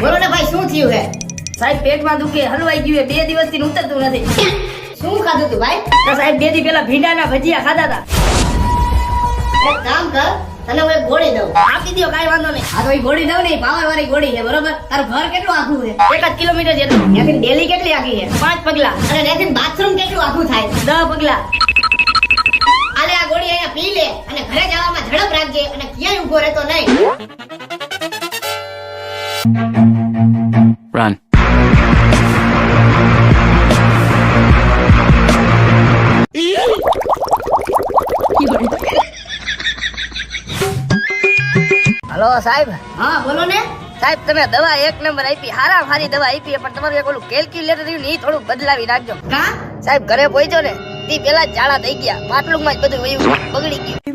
બોલો ને ભાઈ, શું થયું હે? સાહેબ પેટમાં દુખે, હલવાઈ ગયું હે, 2 દિવસથી ઉતરતું નથી. શું ખાધું તું ભાઈ? તો સાહેબ 2 દી પહેલા ભીંડાના ભજીયા ખાધા હતા. એક કામ કર, તને હું એક ગોળી દઉં. આપી દ્યો, કાંઈ વાંધો નહીં. આ તો ઈ ગોળી દઉં ને, પાવર વાળી ગોળી છે, બરોબર? તારું ઘર કેટલું આખું છે? 1 જ કિલોમીટર જેટલું. ત્યાંથી ડેલી કેટલી આખી છે? 5 પગલા. અને ત્યાંથી બાથરૂમ કેટલું આખું થાય? 10 પગલા. આલે આ ગોળી અહીંયા પી લે અને ઘરે જવામાં ઝડપ રાખજે અને ક્યાંય ઊભો રહેતો નહીં. Run. હલો સાહેબ. હા બોલો ને. સાહેબ તમે દવા 1 નંબર આપી, હારામાં હારી દવા આપી, પણ તમારું એક ઓલું કેલ્ક્યુલેટર રહ્યું ને, ઈ થોડું બદલાવી નાખજો. કા? સાહેબ ઘરે પહોંચ્યો ને તે પેલા જ ઝાડા થઈ ગયા, પાટલું માં જ બધું વયું બગડી ગયું.